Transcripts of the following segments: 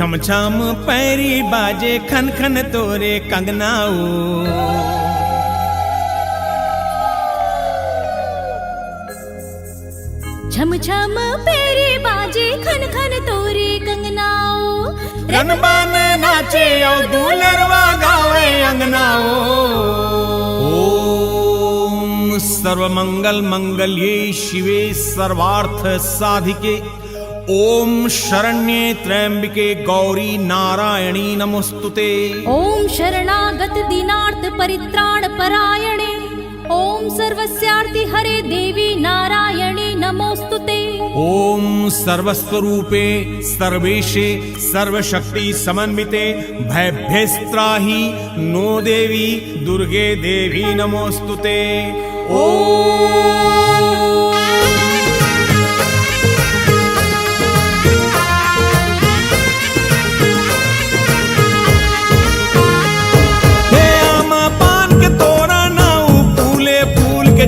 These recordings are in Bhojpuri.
छम छम पैरी बाजे खन खन तोरे कंगनाओ। छम छम पैरी बाजे खन खन तोरे कंगनाओ। रनबान नाचे और दूलरवा गावे अंगनाओ। ओम सर्वमंगल मंगल्ये शिवे सर्वार्थ साधिके ओम शरण्ये त्र्यंबिके गौरी नारायणी नमोस्तुते। ओम शरणागत दीनार्थ परित्राण परायणे ओम सर्वस्यार्ति हरे देवी नारायणी नमोस्तुते। ओम सर्वस्वरूपे सर्वेशे सर्वशक्ति समन्विते भयभ्यस्त्राहि नो देवी दुर्गे देवी नमोस्तुते। ओम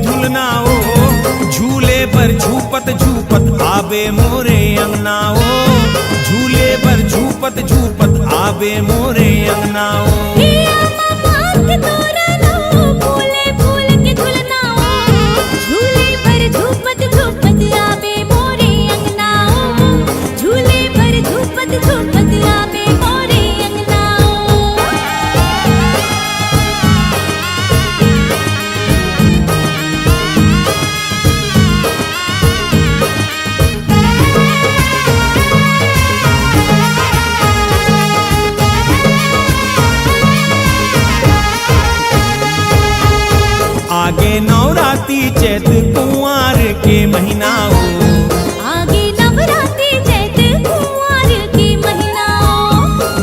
झूलनाओ झूले पर झूपत झूपत आवे मोरे अंगनाओ। झूले पर झूपत झूपत आवे मोरे अंगनाओ। फूले फूल के झूलनाओ झूले पर झूपत झूपत आवे मोरे अंगनाओ। झूले पर झूपत झूपत आवे मोरे अंगनाओ। आगे नवरात्रि चैत कुंवार के महीनाओ। आगे नवरात्रि चैत कुंवार के महीनाओ।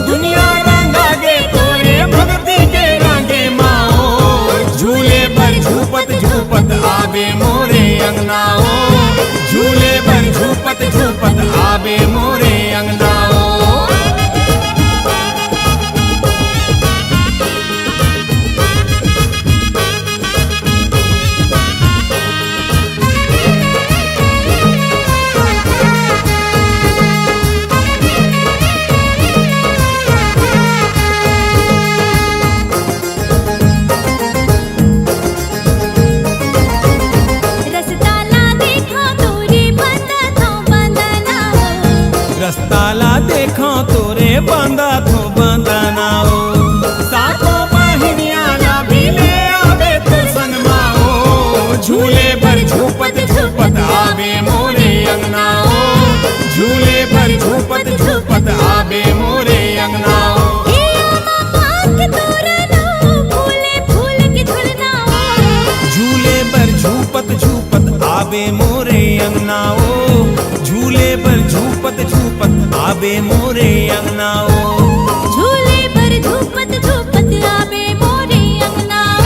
दुनिया रंगागे तोरे भक्ति के रंगे माओ। झूले पर झूपत झूपत आवे मोरे अंगनाओ। झूले पर झूपत झूपत आवे मोरे अंगनाओ। रस्ताला देखो तोरे बांधा थो बंधनाओ। सातों बहिनिया ना भी ले आवे तो संग माओ। झूले पर झूपत झूपत आवे मोरे अंगनाओ। झूले पर झूपत झूपत आवे मोरे अंगनाओ। झूले पर झूपत झूपत आवे मोरे अंगनाओ। झूले पर झूपत झूपत आवे मोरे अंगनाओ। झूले पर झूपत झूपत आवे मोरे अंगनाओ।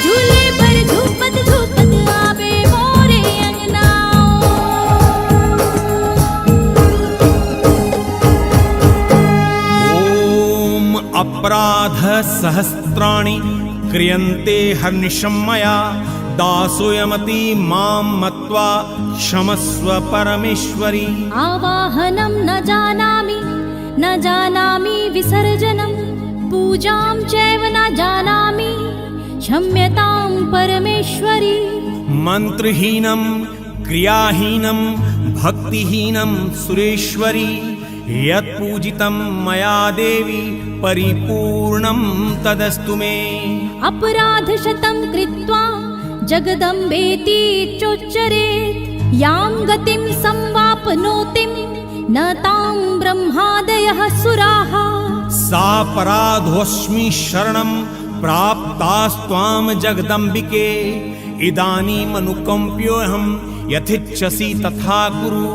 झूले पर झूपत झूपत आवे मोरे अंगनाओ। ओम अपराध सहस्त्राणि क्रियन्ते हर्निशं मया दासोऽयमति मां मत्वा क्षमस्व परमेश्वरी। आवाहनं न जानामि विसर्जनं पूजां चैव न जानामि क्षम्यतां परमेश्वरी। मंत्रहीनं क्रियाहीनं भक्तिहीनं सुरेश्वरी यत्पूजितं मया देवी परिपूर्णं तदस्तु मे। अपराधशतं कृत्वा जगदम्बेति चोच्चरेत् यां गतिं संवाप्नोतिं न तां ब्रह्मादयः सुराः। सापराधोऽस्मि शरणं प्राप्तास्त्वां जगदम्बिके। इदानीमनुकम्प्योऽहं यथिच्छसि तथा कुरु।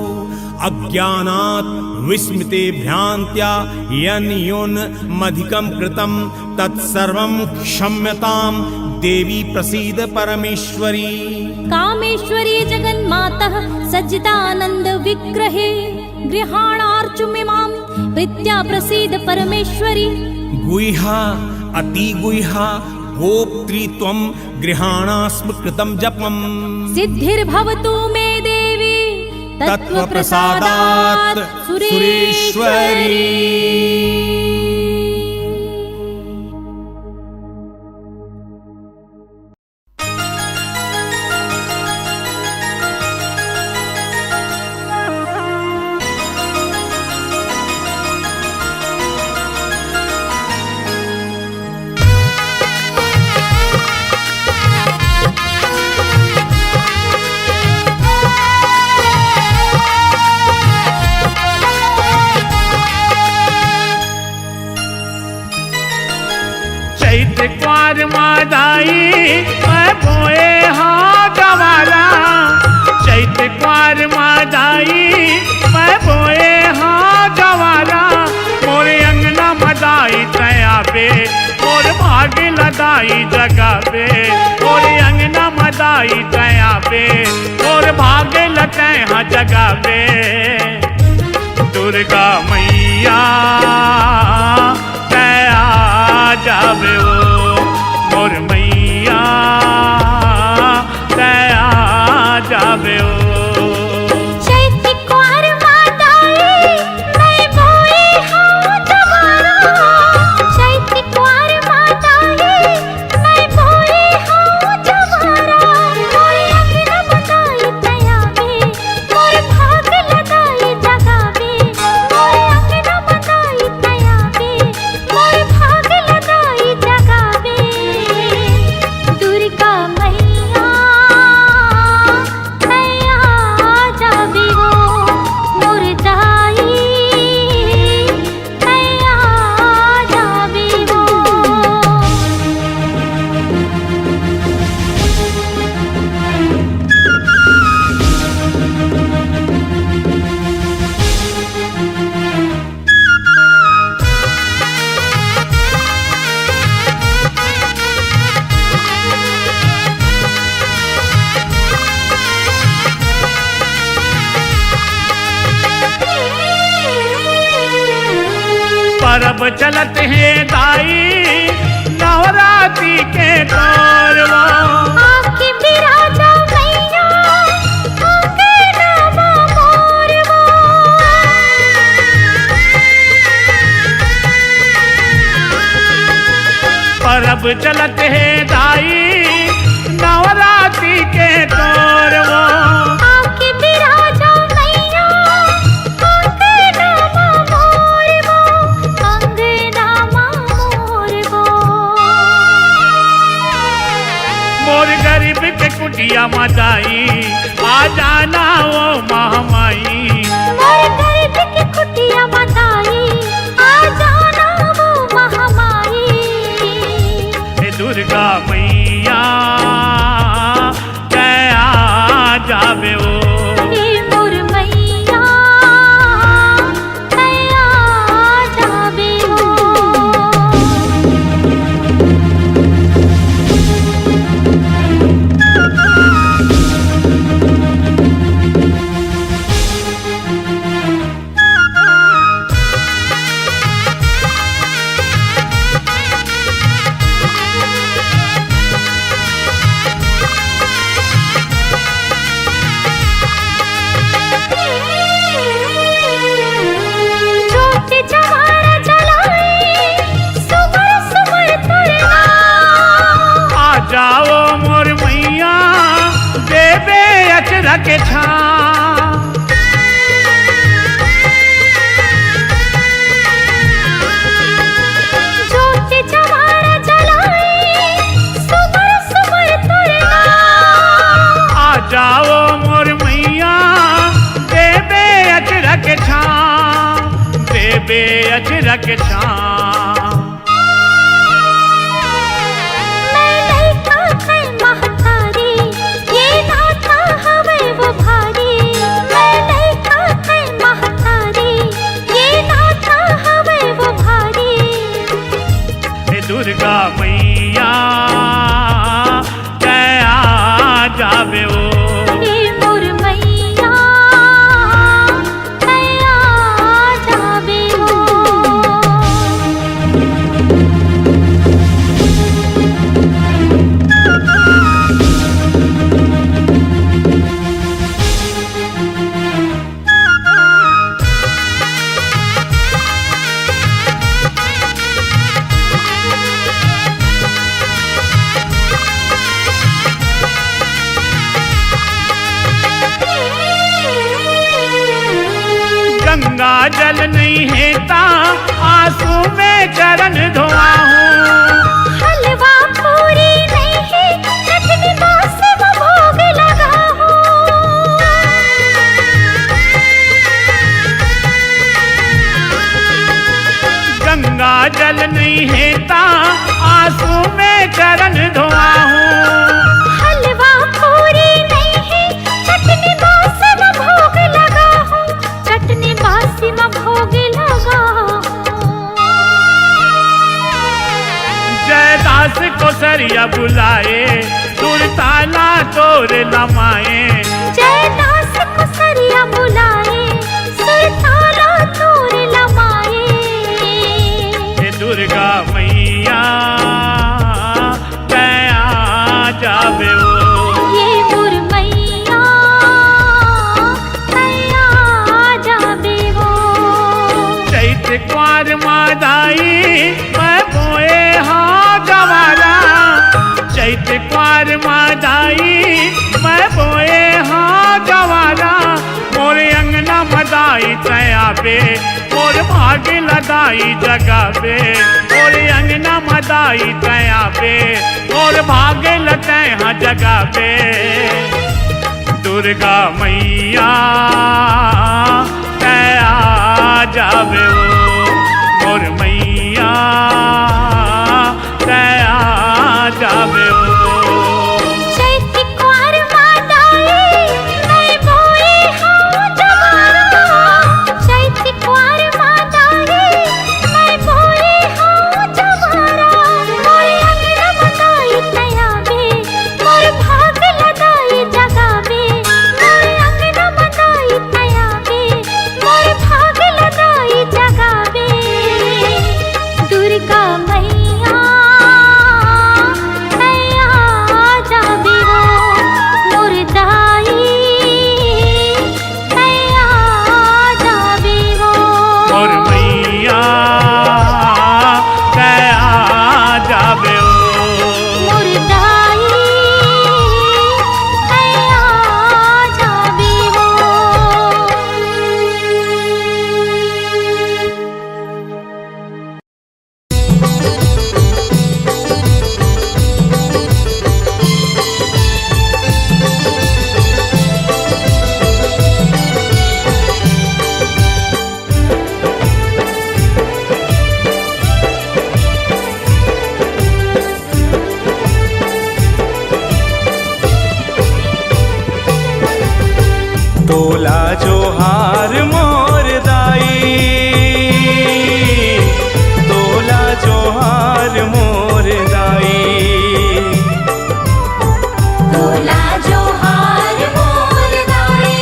अज्ञानात् विस्मृते भ्रान्त्या यन्योन्मधिकं कृतं तत्सर्वं क्षम्यतां देवी प्रसीद परमेश्वरी। कामेश्वरी जगन्मातः सच्चिदानन्द विग्रहे गृहाणार्चुमिमां प्रीत्या प्रसीद परमेश्वरी। गुह्या अतिगुह्या गोप्त्री त्वं गृहाणास्म कृतं जपम्। सिद्धिर्भवतु मे देवी तत्त्वप्रसादात् सुरेश्वरी। कुंवर मादाई मैं बोए हाँ गवारा, चैत कुंवर मादाई मैं बोए हाँ गवारा, मोरे अंगना मदाई तयाबे मोर भाग लदाई जगाबे, मोरे अंगना मदाई तयाबे मोर भाग लते हाँ जगाबे। दुर्गा मैया तया जाबे ओ मोर मैया तया जाबे ओ। परब चलत है दाई नवरात्रि के तोरवा, आके बिराजा मैया आके नामा मोरवा। परब चलत है दाई नवरात्रि के तोरवा, आके बिराजा मैया आके नामा मोरवा, आके नामा मोरवा। मोर गरीब के कुटिया मदाई आ जाना वो महामाई, मोर गरीब के कुटिया मदाई आ जाना वो महामाई। हे दुर्गा मैया तया जाबे ओ हे मोर मैया तया जाबे हो। ज्योति जवारा जलाई सुबर सुबर तुरना, आ जाओ मोर मैया देवे अचरा के छा। ज्योति जवारा जलाई सुबर सुबर तुरना, आ जाओ मोर मैया देवे अचरा के छा, देवे अचरा के छा। मैं लइका है महतारी ये नाता हवे वो भारी, मैं लइका है महतारी ये नाता हवे वो भारी। हे दुर्गा मैया तया जाबे ओ हे मोर मैया तया जाबे हो। गंगा जल नहीं है ता आंसू में चरण धोआ हूँ, हलवा पूरी नहीं है चटनी बास वो भोग लगा हूँ। गंगा जल नहीं है ता आंसू में चरण धोआ हूँ। हलवा पूरी नहीं है, चटनी बासी में भोग लगा हूँ, चटनी बासी में भोग लगा हूँ। जयदास को सरिया बुलाए, सुरताला तोर लमाए। जयदास को सरिया बुलाए, सुरताला तोर लमाए। हे दुर्गा मैया दया जावे ओ। ये मोर मैया दया जावे वो। चैत कुंवर मादाई मैं बोए हाँ जवारा। चैत कुंवर मादाई मैं बोए हाँ जवारा। मोर अंगना मदाई तयाबे, मोर भाग लदाई जगाबे। मोर अंगना मदाई तयाबे, मोर भाग लतैहा जगाबे। दुर्गा मैया दया जावे ओ। मोर मैया दया जावे ओ। चैत कुंवर मादाई मैं बोए हाँ जवारा। चैत कुंवर मादाई मैं बोए हाँ जवारा। मोर अंगना मदाई तयाबे, मोर भाग लदाई जगाबे। मोर अंगना मदाई तयाबे, मोर भाग लदाई जगाबे। दुर्गा मैया दया जावे वो। मोर दाई दया जावे वो। मोर मैया दया जावे ओ। मोर दाई दया जावे वो। तोला जो हार मोर दाई, तोला जो हार मोर दाई। तोला जो हार मोर दाई,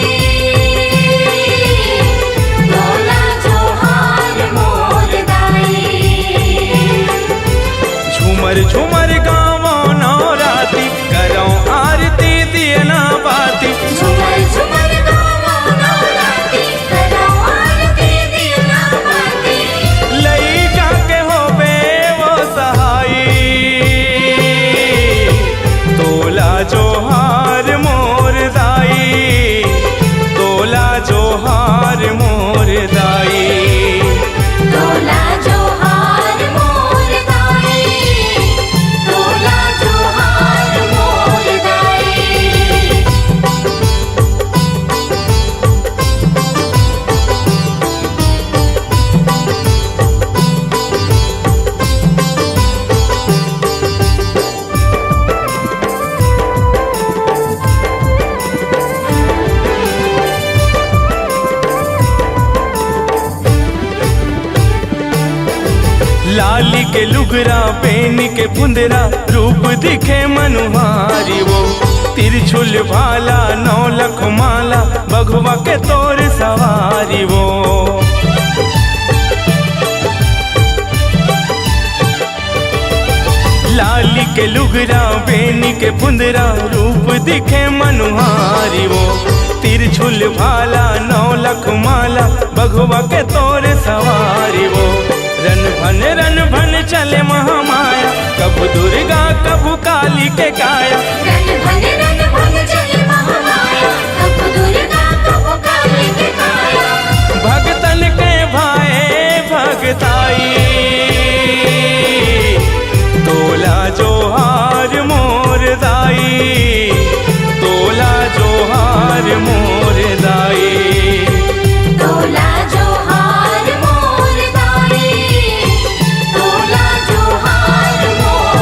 तोला जो हार मोर दाई। झूमर झूमर गावो नवराती, करो आरती दियना बाती। झूमर झूमर गावो नवराती, करो आरती दियना बाती। लइका के होबे वो सहाई, तोला जो हार मोर दाई, तोला जो हार मोर दाई। तोला जो हार मोर दाई, तोला जो हार मोर दाई। लाली के लुगरा पेन के पुंदरा, रूप दिखे मनुहारी वो। तिरछुल भाला 9 लख माला, बघवा के तोर सवारी वो। लाली के लुगरा पेन के पुंदरा, रूप दिखे मनुहारी वो। तिरछुल भाला 9 लख माला, बघवा के तोर सवारी वो। रन भन चले महामाया, कबू दुर्गा कबू काली के काया। रन भन चले महामाया, कबू दुर्गा कबू काली के काया। भगतन के भाए भगताई, तोला जो हार मोर दाई, तोला जो हार मोर दाई। तोला जो हार मोर दाई, तोला जो हार मोर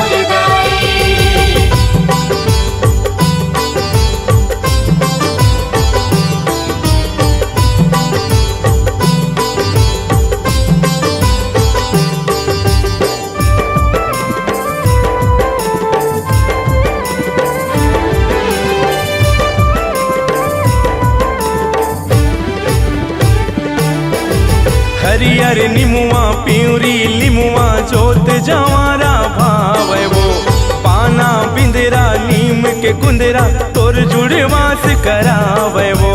प्यूरी लिमुआ जोत जवारा भावे वो पाना बिंदरा नीम के कुंदरा तोर जुड़वास करावे वो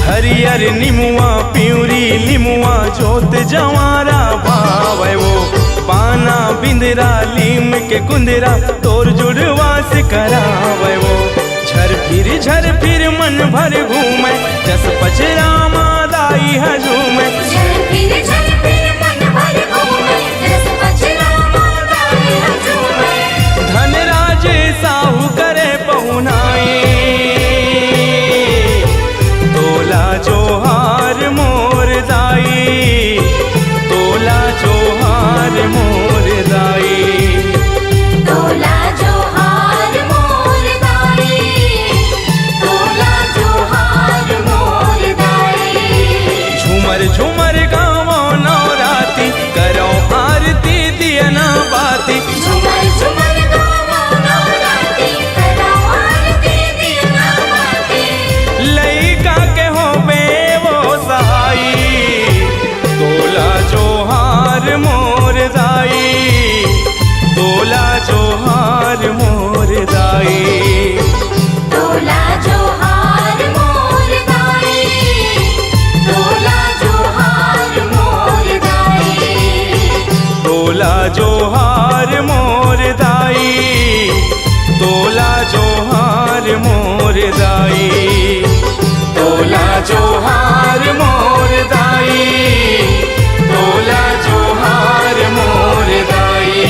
हरियर निमुआ प्यूरी लिमुआ जोत जवारा भावे वो पाना बिंदरा लीम के कुंदरा तोर जुड़वास करावे वो झर फिर मन भर घूमे जस पचरा मादाई हजूमे झर फिर मन भर घूमे जस पचरा मादाई हजूमे धनराज साहू करे पहुनाई तोला जोहार मोर दाई तोला जोहार मोर दाई तोला जोहार मोर दाई तोला जोहार मोर दाई झूमर झूमर गावो नवराती करो आरती दियना बाती झूमर झूमर गावो नवराती करो आरती दियना बाती लइका के होबे वो सहाई तोला जोहार मोर दाई तोला जोहार मोर दाई तोला जोहार मोर दाई तोला जोहार मोर दाई तोला जोहार मोर दाई तोला जोहार मोर दाई तोला जोहार मोर दाई तोला जोहार मोर दाई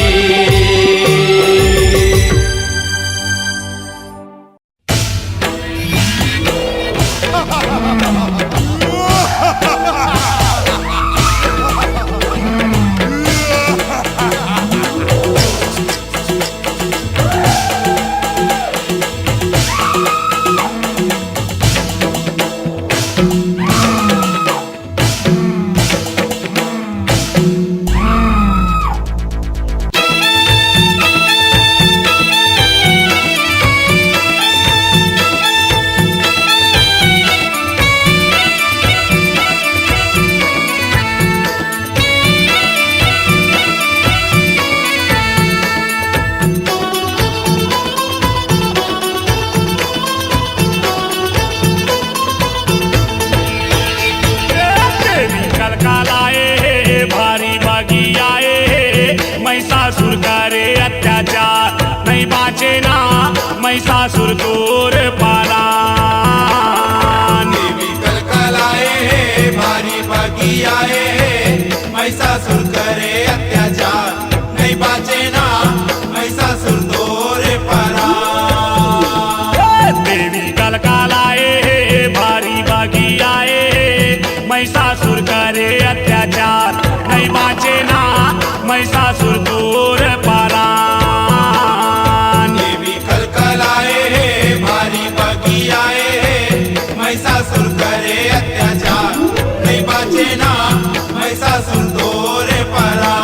महिषासुर तोर पाला देवी कलकलाए हे भारी बागी आए हे महिषासुर करे अत्याचार नहीं बाचे ना महिषासुर तोर पाला देवी कलकलाए हे भारी बागी आए हे महिषासुर करे अत्याचार नहीं बाचे ना महिषासुर तोर पाला महिषासुर करे अत्याचार नहीं बाचे ना महिषासुर तोर परा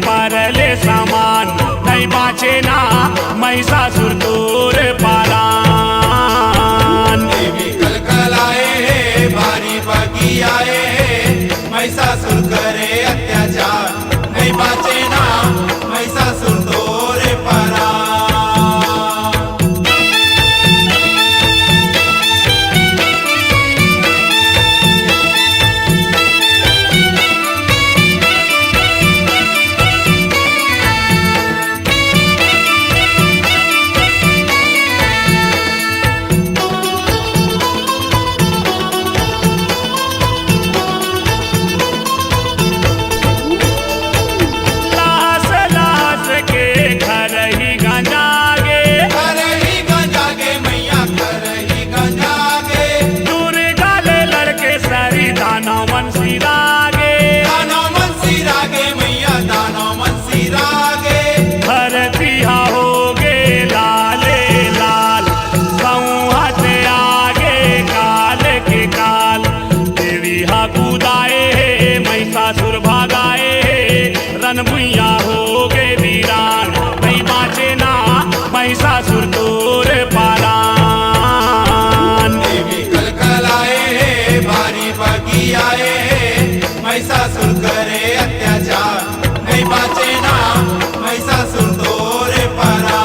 परले सामान नहीं बाचे ना महिषासुर तोर पाला देवी कलकलाए हे भारी बागी आए हे महिषासुर करे अत्याचार नहीं बाचे ना महिषासुर तोर परा महिषासुर भागाए रन भुइया हो गए वीरान नहीं बाचे ना महिषासुर तोर पारान देवी कलकलाए भारी बागी आए महिषासुर करे अत्याचार नहीं बाचे ना महिषासुर तोरे परा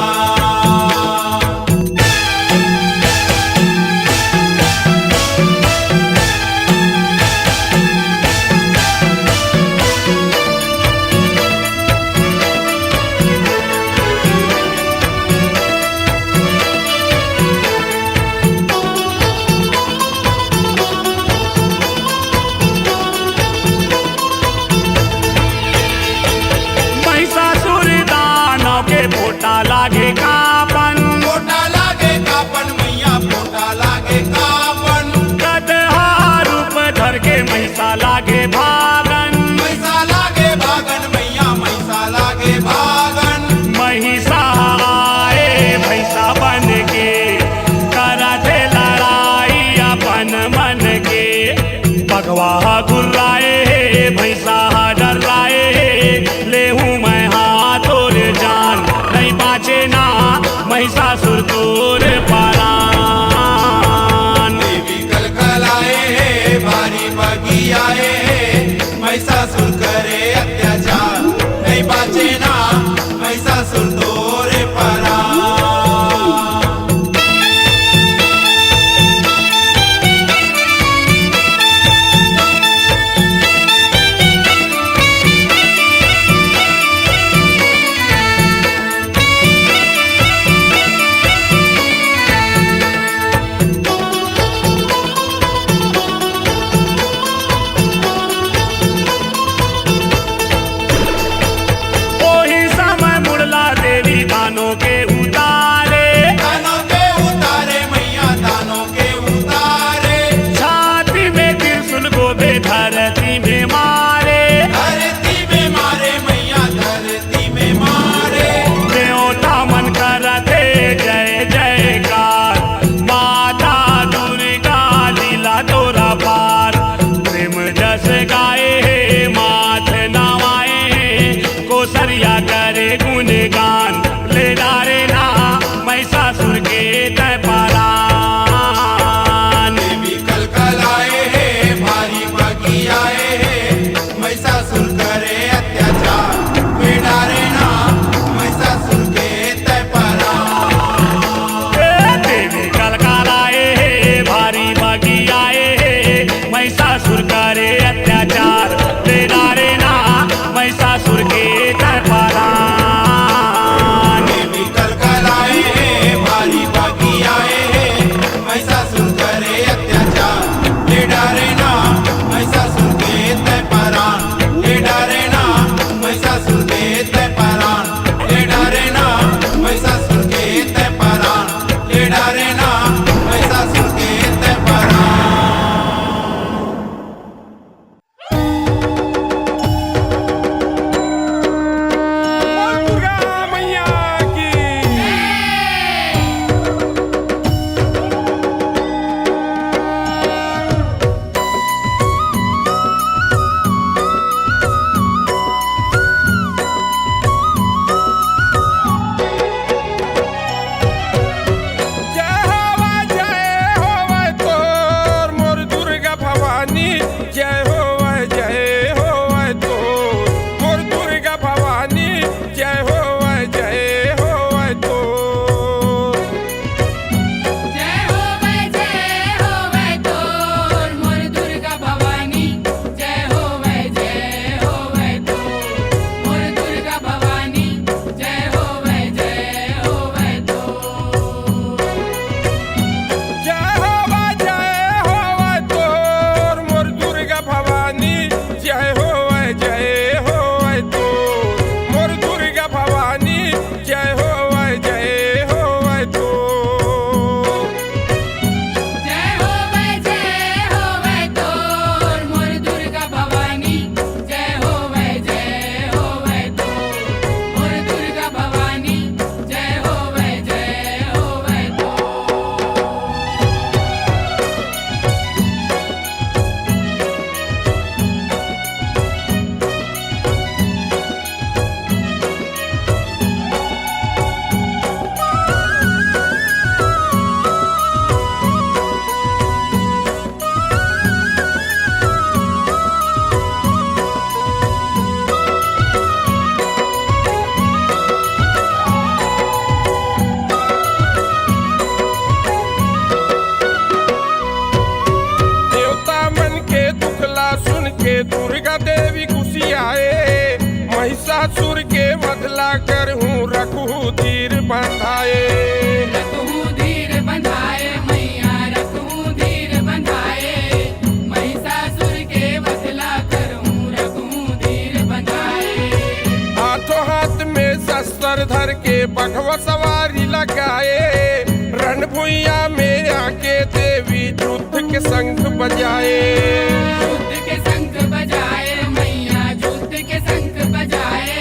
महिषासुर दानव के पोटा लागे कापन पोटा लागे कापन मैया पोटा लागे कापन गदहा रूप धर के महिषा लागे भागन मैसा लागे भागन मैया मैसा लागे भागन महिषा आए भैसा बन के करते लड़ाई अपन मन के भगवा गुर्राए भैसा डराए लेहूं मैं हाथोर जान नहीं बाचे ना महिषासुर तोर पारान देवी कलकलाए भारी बागी आए महिषासुर करे अत्याचार नहीं बाचे ना महिषासुर तोरे परा बघवा सवारी लगाए, रणभुइया में आके देवी युद्ध के शंख बजाए। युद्ध के शंख बजाए मैया, युद्ध के शंख बजाए,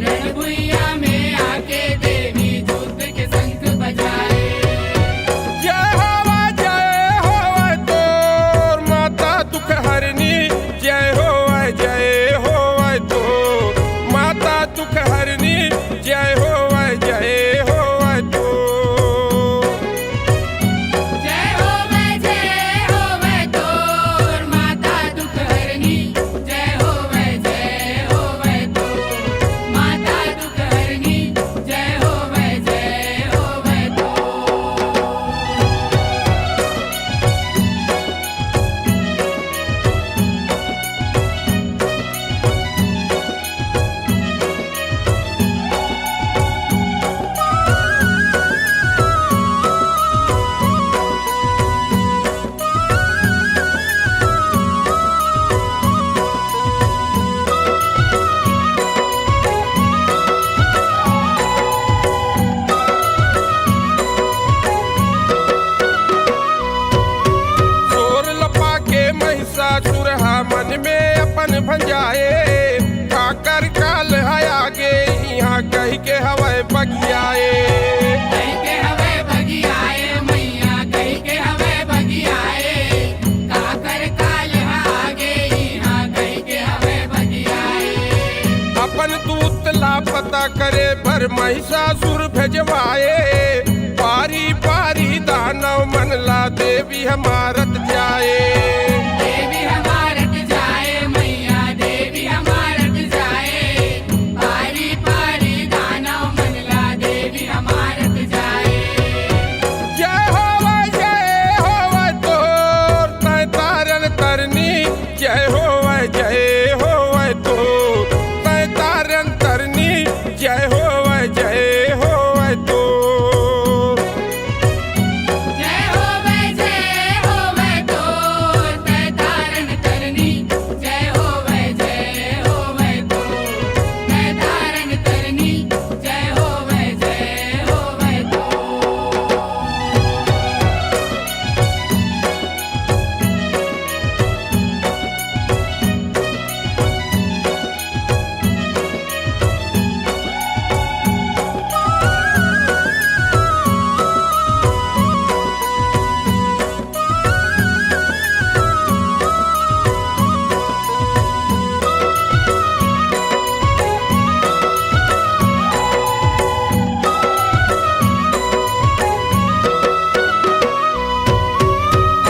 रणभुइया में आके देवी युद्ध के शंख बजाए। जय होवे तोर माता दुख हरनी, जय होवे तोर माता दुख हरनी, जय होवे तोर। जय होवे तोर माता दुख हरनी, जय होवे तोर माता दुख हरनी, जय होवे तोर। जोर लपा के महिषासुर मन में अपन भंजाए, खाकर काल है आगे यहाँ कह के हवाए बगियाए। कहीं के हवे बगियाए मैया, कहीं के हवे बगियाए, काकर काल आगे यहाँ कहीं के हवे बगियाए। अपन दूत लापता करे पर महिषासुर भेजवाए, पारी पारी दानव मनला देवी हमारत जाए। देवी हमारत जाए मैया, देवी हमारत जाए, पारी पारी दानव मनला देवी हमारत जाए। जय होवे तोर तै तारन तरनी, जय होवे तोर तै तारन तरनी, जय होवे तोर। जय होवे तोर तै तारन तरनी, जय होवे तोर तै तारन तरनी, जय होवे तोर।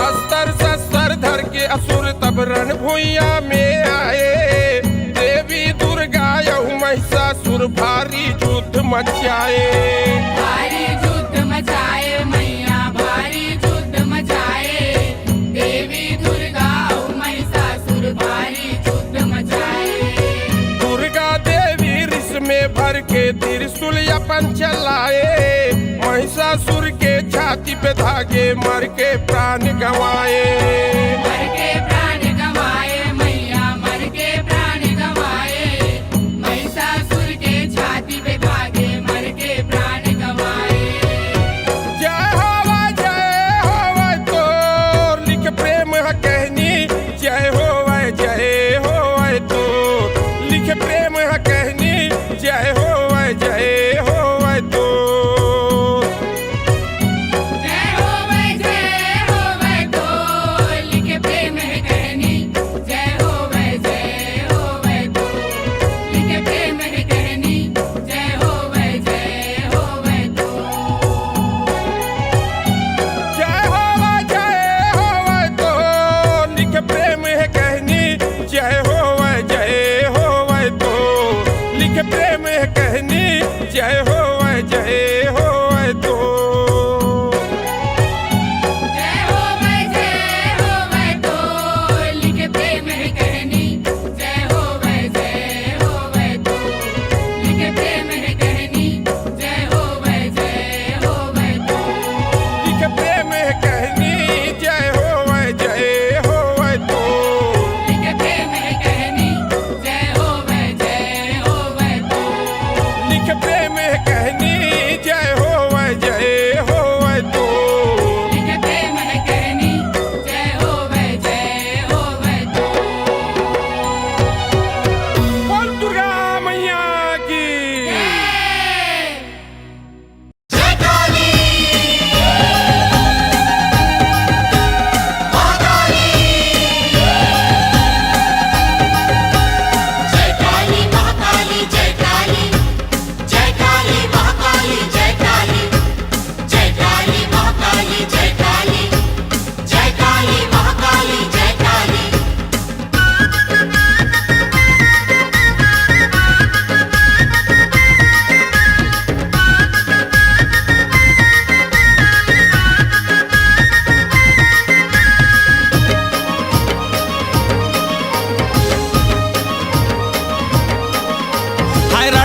अस्तर शस्त्र धर के असुर तब रणभुइया में आए, देवी दुर्गा यहु महिषासुर भारी युद्ध मचाए। भारी युद्ध मचाए मैया, भारी युद्ध मचाए, देवी दुर्गा महिषासुर भारी युद्ध मचाए। दुर्गा देवी रिस में भर के त्रिशूल अपन चलाए, महिषासुर के छाती पे धागे मर के प्राण गंवाए। मर के प्राण गंवाए मैया, मर के प्राण गंवाए, महिषासुर के छाती पे धागे मर के प्राण गंवाए। जय होवे तोर लिख प्रेम है कहनी, जय होवे तोर लिख प्रेम है कहनी, जय होवे तोर। जय होवे तोर लिखे प्रेम है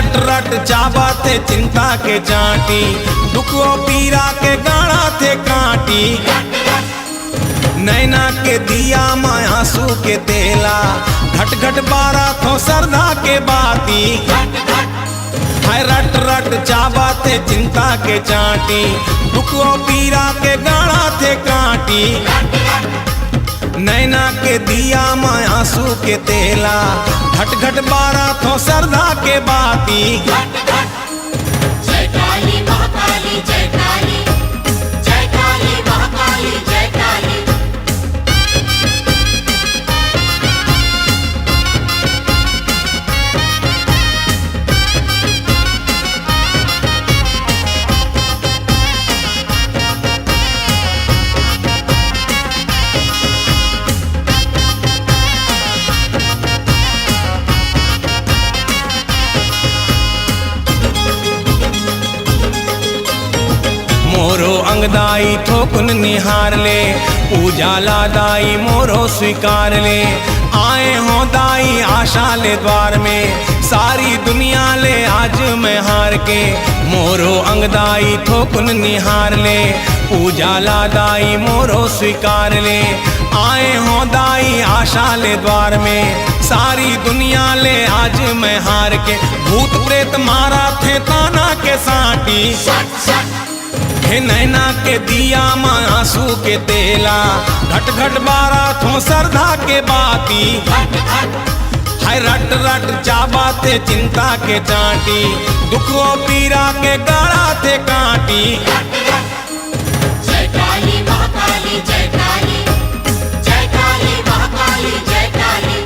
रट रट चाबा थे चिंता के चाटी, दुखो पीरा के गाड़ा थे काटी। नैना के दिया माया आंसू के तेला, घट घट बारा थो सरदा के बाती। हाय रट रट चाबा थे चिंता के चाटी, दुखो पीरा के गाड़ा थे काटी। नैना के दिया माया आंसू के तेला, घट घट बारा थो सरदा के बाती। जय काली महाकाली जय काली, जय काली महाकाली जय काली। मोरो अंगदाई थोकुन निहार ले, उजाला दाई मोरो स्वीकार ले। आए हो दाई आशा ले द्वार में, सारी दुनिया ले आज मैं हार के। मोरो अंगदाई थोकुन निहार ले, उजाला दाई मोरो स्वीकार ले। आए हो दाई आशा ले द्वार में, सारी दुनिया ले आज मैं हार के। भूत प्रेत मारा थे ताना के साटी, हे नैना के दिया मां आंसू के तेला, घट घट बारा थो सरदा के बाती। हाय रट रट चाबा थे चिंता के चाटी, दुखो पीरा के गाड़ा थे काटी। जय काली महाकाली जय काली, जय काली महाकाली जय काली।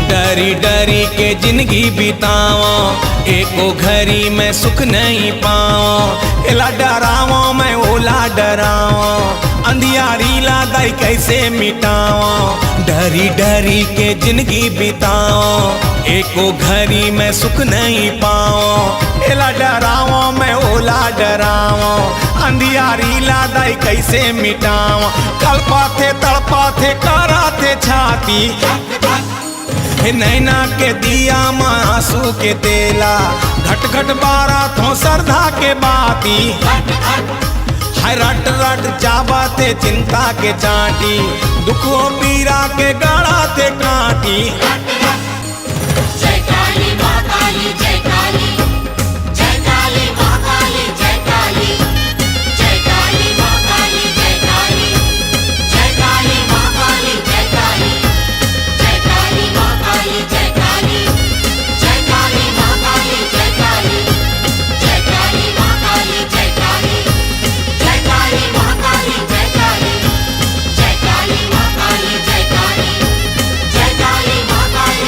डरी डरी के जिंदगी बिताओ, एको घड़ी में सुख नहीं पाओ। एला डराओ मैं ओला डराओ, अंधियारी ला दाई कैसे मिटाओ। डरी डरी के जिंदगी बिताओ, एको घड़ी में सुख नहीं पाओ। एला डराओ मैं ओला डराओ, अंधियारी ला दाई कैसे मिटाओ। कल्पा थे तड़पा थे करा थे छाती, हे नैना के दिया मां आंसू के तेला, घट घट बारा थो सरदा के बाती। हाय रट रट चाबा थे चिंता के चाटी, दुखो पीरा के गाड़ा थे काटी। जय काली महाकाली जय काली, जय काली महाकाली जय काली, जय काली महाकाली जय काली, जय काली महाकाली जय काली, जय काली महाकाली जय काली, जय काली महाकाली जय काली, जय काली महाकाली जय काली, जय काली महाकाली जय काली, जय काली महाकाली जय काली, जय काली महाकाली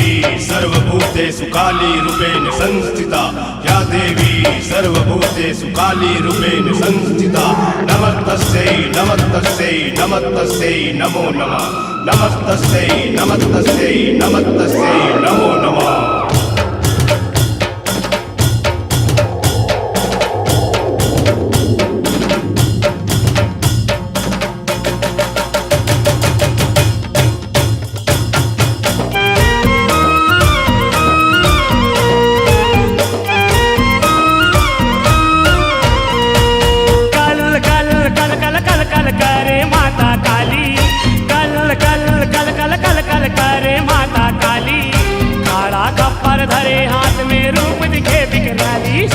सर्वभूतेषु काली रूपेण संस्थिता या देवी सर्वभूतेषु काली रूपेण संस्थिता नमस्तस्यै नमस्तस्यै नमस्तस्यै नमो नमः नमस्तस्यै नमस्तस्यै नमस्तस्यै नमो नमः। धरे हाथ में रूप दिखे बिकराली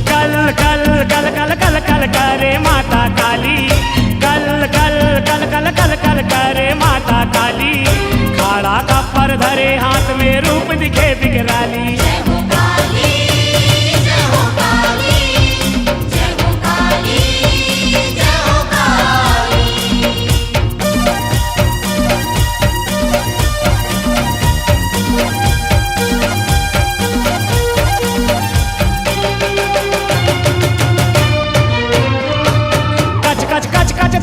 कल कल कल कल कल कल करे माता काली कल कल कल कल कल कल करे माता काली खाड़ा कपर धरे हाथ में रूप दिखे बिकराली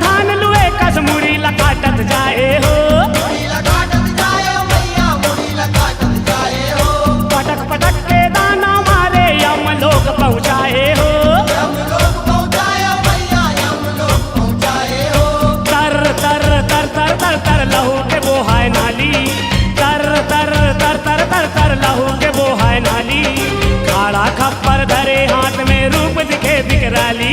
धान लुए कस मुड़ी लकाटत जाए हो पटक पटक के दाना मारे यम लोग पहुँचाए हो तर तर तर तर तर तर लहू के वो है नाली तर तर तर तर तर तर लहू के वो है नाली खाड़ा खप्पर धरे हाथ में रूप दिखे बिकराली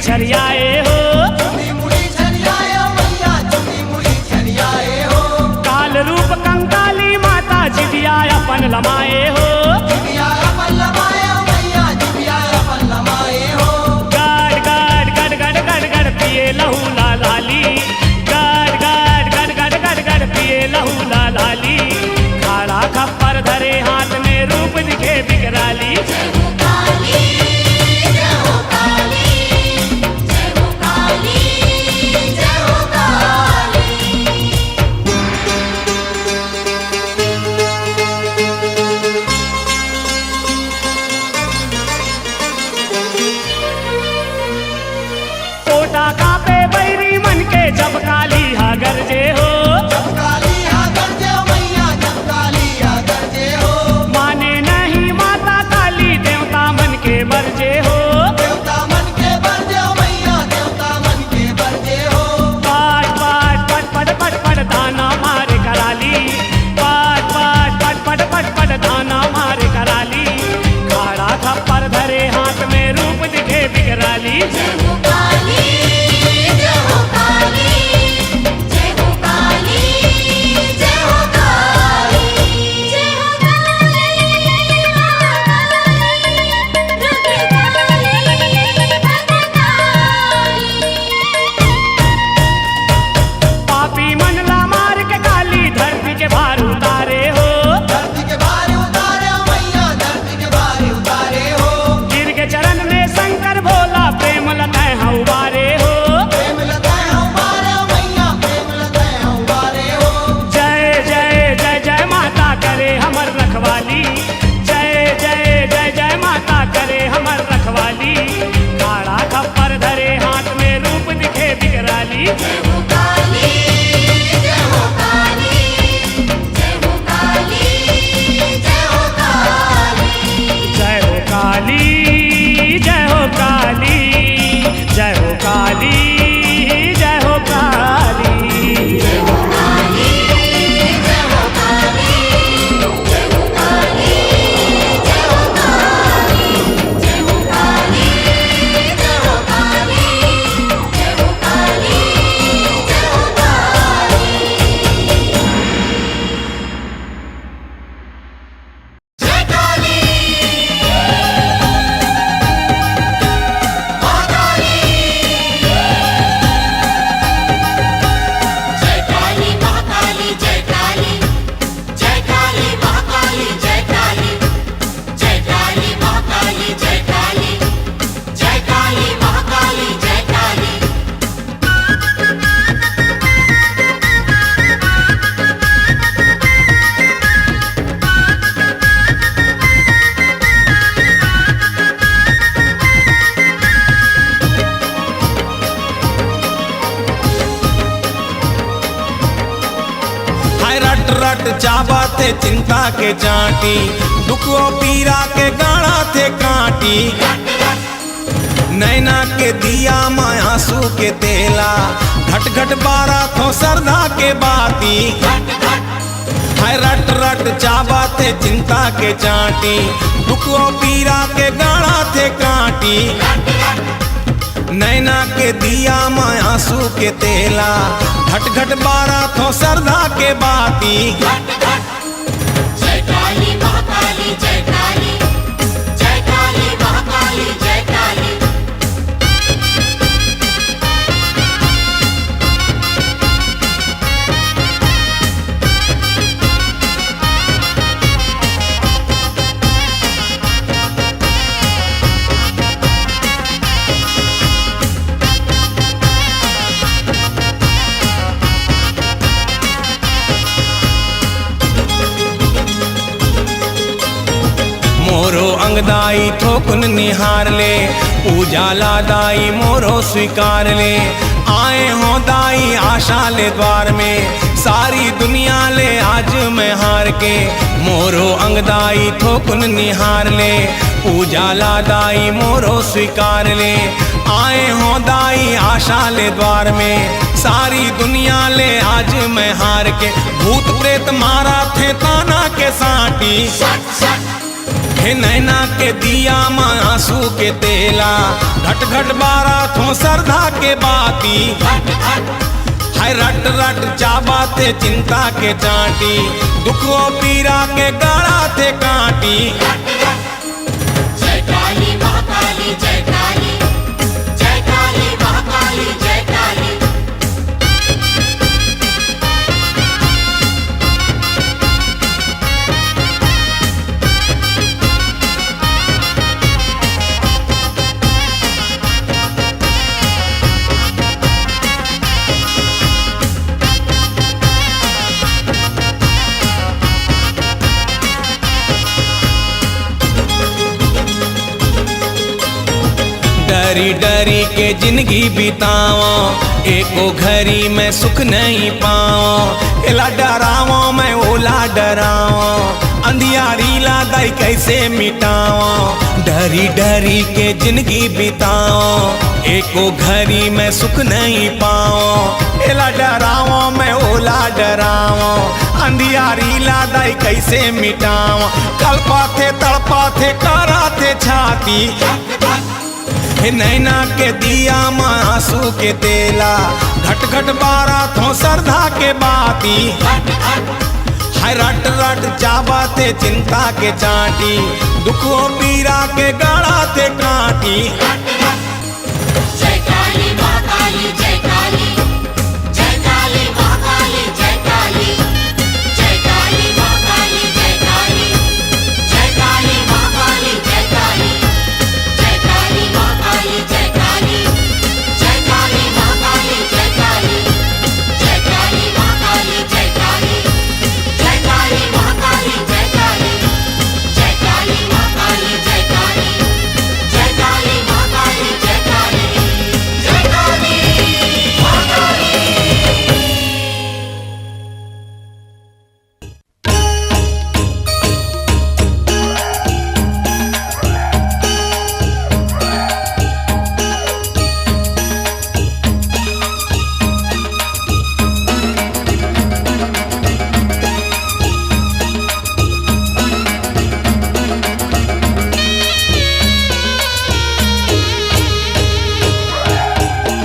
छरियाए हो काल रूप कंकाली माता जिदिया अपन लमाए हो गाड़ गाड़ गड़ गड़ गड़ गड़ पिए लहू लाली गाड़ गाड़ गड़ गड़ गड़ गड़ पिए लहू लाली खाड़ा खप्पर धरे हाथ में रूप दिखे बिकराली कापे बैरी मन के जब काली हा गरजे हो माने नहीं माता काली देवता मन के बरजे हो पाट पाट पट पट पट पट दाना मारे कराली पाट पाट पट पट पट पट दाना मारे कराली खाड़ा खप्पर धरे हाथ में रूप दिखे बिकराली रट चाबाते चिंता के चाटी, दुखो पीरा के गाड़ा थे काटी। नैना के दिया माया आंसू के तेला, घट घट बारा थो सरदा के बाती। हाय रट रट चाबाते चिंता के चाटी, दुखो पीरा के गाड़ा थे काटी। नैना के दिया माया आंसू के तेला, घट घट बारा थो सरदा के बाती। जय काली महाकाली जय काली, जय काली महाकाली जय काली। मोरो अंगदाई थोकुन निहार ले, उजाला दाई मोरो स्वीकार ले। आए हो दाई आशा ले द्वार में, सारी दुनिया ले आज मैं हार के। मोरो अंगदाई थोकुन निहार ले, उजाला दाई मोरो स्वीकार ले। आए हो दाई आशा ले द्वार में, सारी दुनिया ले आज मैं हार के। भूत प्रेत मारा थे ताना के साटी, हे नैना के दिया माँ आंसू के तेला, घट घट बारा थो सरदा के बाती। हाय रट रट चाबाते चिंता के चाटी, दुखो पीरा के गाड़ा थे काटी। जय काली महाकाली जय काली, जय काली महाकाली जय काली। डरी डरी के जिंदगी बिताओ, एको घड़ी में सुख नहीं पाओ। एला डराओ मैं ओला डराओ, अंधियारी लादाई कैसे मिटाओ। डरी डरी के जिंदगी बिताओ, एको घड़ी में सुख नहीं पाओ। एला डराओ मैं ओला डराओ, अंधियारी लादाई कैसे मिटाओ। कल्पा थे तड़पा थे करा थे छाती, हे नैना के दिया माँ आंसू के तेला, घट घट बारा थो सरदा के बाती। हाय रट रट चाबाते चिंता के चाटी, दुखो पीरा के गाड़ा थे काटी। जय काली महाकाली जय काली, जय काली महाकाली जय काली, जय काली महाकाली जय काली, जय काली महाकाली जय काली, जय काली महाकाली जय काली, जय काली महाकाली जय काली, जय काली महाकाली जय काली, जय काली महाकाली जय काली, जय काली महाकाली जय काली, जय काली महाकाली जय काली, जय काली महाकाली।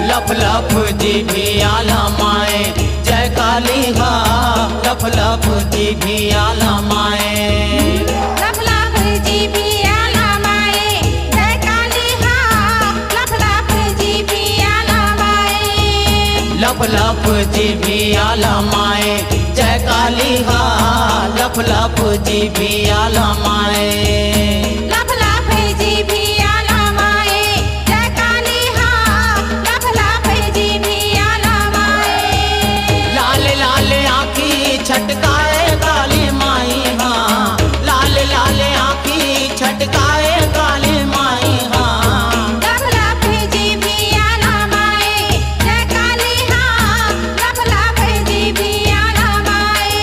लफ लफ जी भी आला माए जय काली हा, लफ लफ जी भी आला माए। लफ लफ जी भी आला माए जय काली हा, लफ लफ जी भी आला माए। लफ लफ जी भी आला माए जय काली हा, लफ लफ जी भी आला माए। लफ लफ जी भी आला माए जय काली हा, लफ लफ जी भी आला माए। लाल लाल आँखी छटकाए काली माई हा, लाल लाल आँखी छटकाए काली माई हा। लफ लफ जी भी आला माए जय काली हा, लफ लफ जी भी आला माए।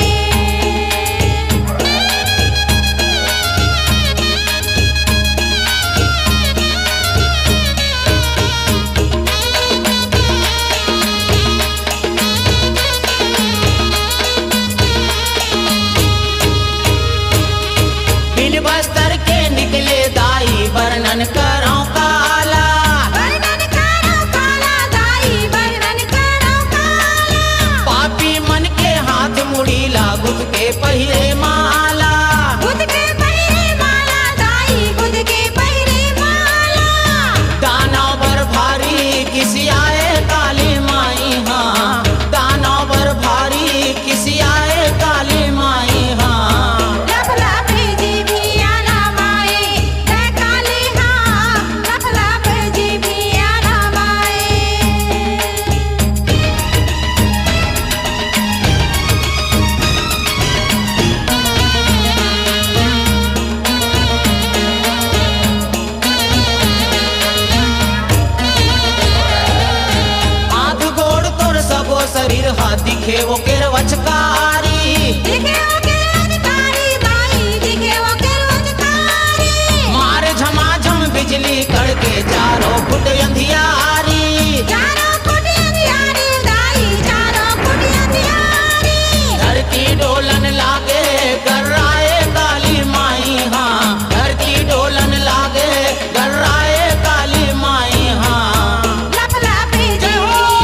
वो केर वचकारी दिखे वो केरवचकारी दाई दिखे वो केरवचकारी मार झमाझम बिजली कड़के चारों फुट अंधियारी चारों फुट अंधियारी दाई चारों फुट अंधियारी धरती डोलन लागे गर्राए काली माई हाँ धरती डोलन लागे गर्राए काली माई हाँ लफला पे जी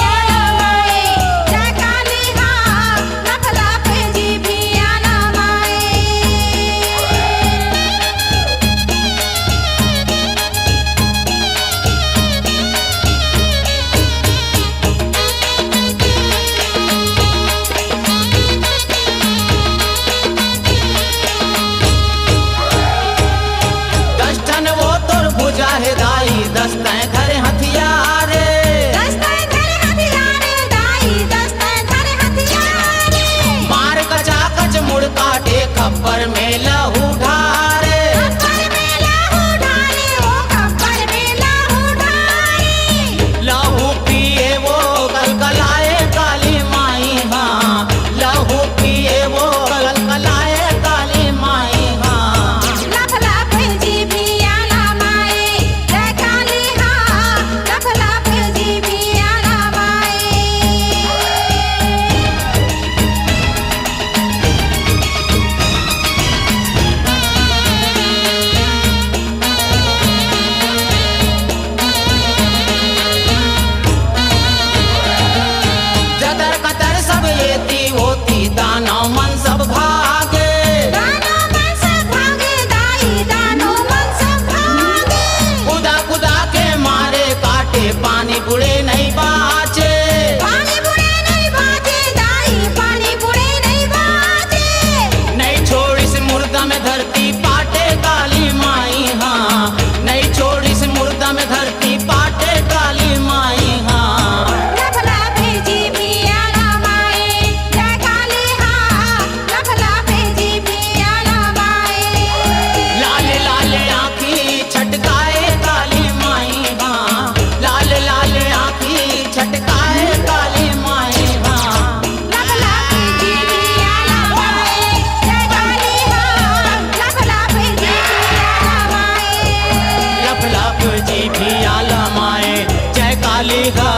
आना माए जय काली हाँ लफला पे जी भी आना माए दस्टन वो तोर भुजा है दाई दस्तें धरे हथियारे दस्ते धरे हथियारे दाई दस्ते धरे हथियारे मार कचा कच मुड़ काटे खप्पर में लहू ढारे खप्पर में लहू ढारे वो खप्पर में लहू ढारे लहू पिए वो कलकलाए काली माई हाँ लहू पिए वो कलकलाए काली माई हाँ लफला पे जी भी आना माए जय काली हाँ लफला पे जी भी आना माए जदर कतर सब येती होती दानव मन सब भागे दानो मन सब भागे दाई दानो मन सब भागे खुदा खुदा के मारे काटे पानी बुड़े नहीं बाचे पानी बुड़े नहीं बाजे दाई पानी बुड़े नहीं बाजे नहीं छोड़ इस मुर्दा में धरती पाटे काली माई हाँ नहीं छोड़ इस मुर्दा में धरती पाटे काली माई हाँ लफला पे जी भी आना माए जय काली हाँ लफला पे जी भी आना माए लाल लाल आँखी छटकाए काली माई हाँ लाल लाल आँखी छटकाए काली माई हाँ लफला पे जी भी आना माए जय काली हाँ लफला पे जी भी आना माए लफ लफ जी भी आलमाए जय काली गा